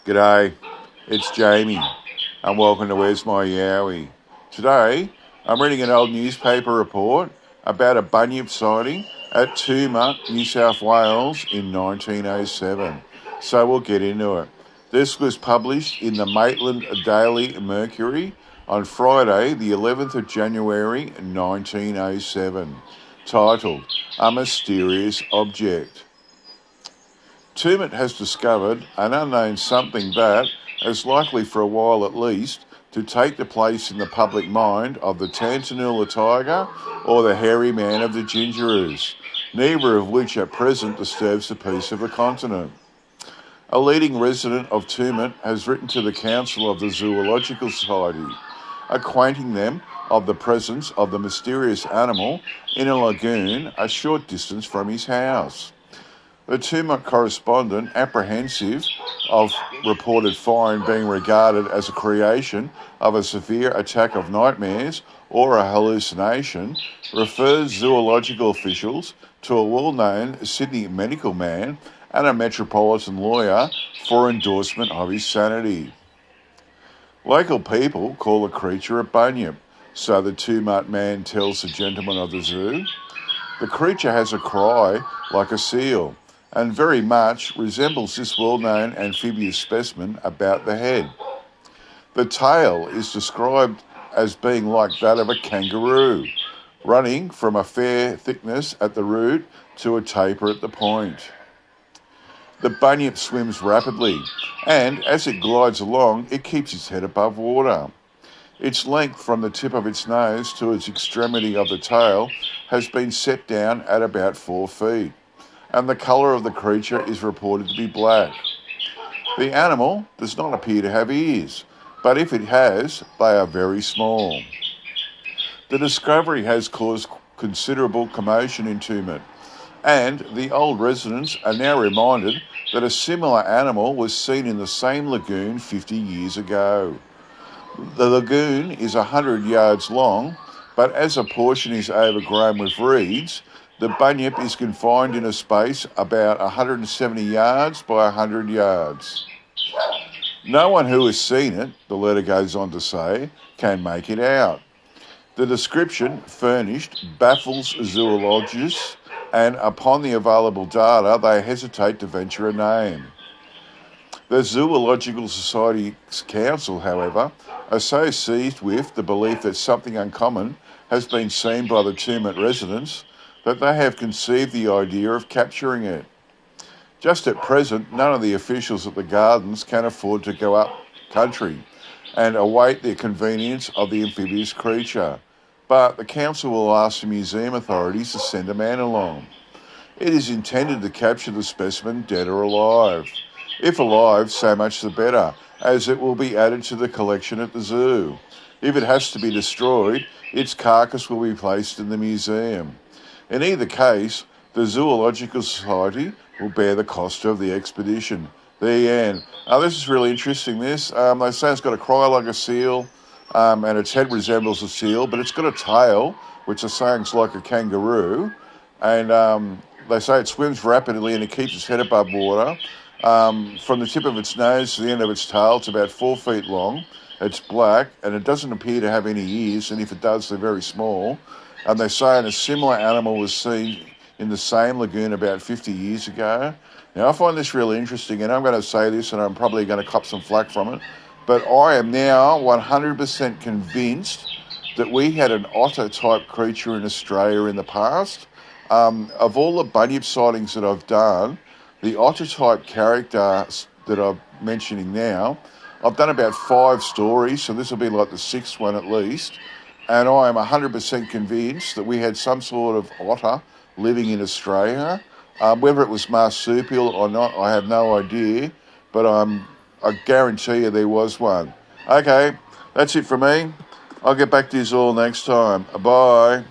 G'day, it's Jamie, and welcome to Where's My Yowie. Today, I'm reading an old newspaper report about a Bunyip sighting at Tumut, New South Wales in 1907. So we'll get into it. This was published in the Maitland Daily Mercury on Friday, the 11th of January 1907, titled A Mysterious Object. Tumut has discovered an unknown something that, is likely for a while at least, to take the place in the public mind of the Tantanoola tiger or the hairy man of the Gingeroos, neither of which at present disturbs the peace of the continent. A leading resident of Tumut has written to the Council of the Zoological Society, acquainting them of the presence of the mysterious animal in a lagoon a short distance from his house. The Tumut correspondent, apprehensive of reported find being regarded as a creation of a severe attack of nightmares or a hallucination, refers zoological officials to a well-known Sydney medical man and a metropolitan lawyer for endorsement of his sanity. Local people call the creature a bunyip, so the Tumut man tells the gentleman of the zoo. The creature has a cry like a seal, and very much resembles this well-known amphibious specimen about the head. The tail is described as being like that of a kangaroo, running from a fair thickness at the root to a taper at the point. The bunyip swims rapidly, and as it glides along, it keeps its head above water. Its length from the tip of its nose to its extremity of the tail has been set down at about 4 feet. And the colour of the creature is reported to be black. The animal does not appear to have ears, but if it has, they are very small. The discovery has caused considerable commotion in Tumut, and the old residents are now reminded that a similar animal was seen in the same lagoon 50 years ago. The lagoon is 100 yards long, but as a portion is overgrown with reeds, the bunyip is confined in a space about 170 yards by 100 yards. No one who has seen it, the letter goes on to say, can make it out. The description furnished baffles zoologists, and upon the available data, they hesitate to venture a name. The Zoological Society's Council, however, are so seized with the belief that something uncommon has been seen by the Tumut residents that they have conceived the idea of capturing it. Just at present, none of the officials at the gardens can afford to go up country and await the convenience of the amphibious creature, but the council will ask the museum authorities to send a man along. It is intended to capture the specimen dead or alive. If alive, so much the better, as it will be added to the collection at the zoo. If it has to be destroyed, its carcass will be placed in the museum. In either case, the Zoological Society will bear the cost of the expedition. The end. This is really interesting, this. They say it's got a cry like a seal, and its head resembles a seal, but it's got a tail, which they're saying is like a kangaroo, and they say it swims rapidly and it keeps its head above water. From the tip of its nose to the end of its tail, it's about 4 feet long. It's black, and it doesn't appear to have any ears, and if it does, they're very small. And they say a similar animal was seen in the same lagoon about 50 years ago. Now, I find this really interesting, and I'm going to say this, and I'm probably going to cop some flack from it, but I am now 100% convinced that we had an otter-type creature in Australia in the past. Of all the bunyip sightings that I've done, the otter-type character that I'm mentioning now, I've done about 5 stories, so this will be like the 6th one at least. And I am 100% convinced that we had some sort of otter living in Australia. Whether it was marsupial or not, I have no idea, but I guarantee you there was one. Okay, that's it from me. I'll get back to you all next time. Bye.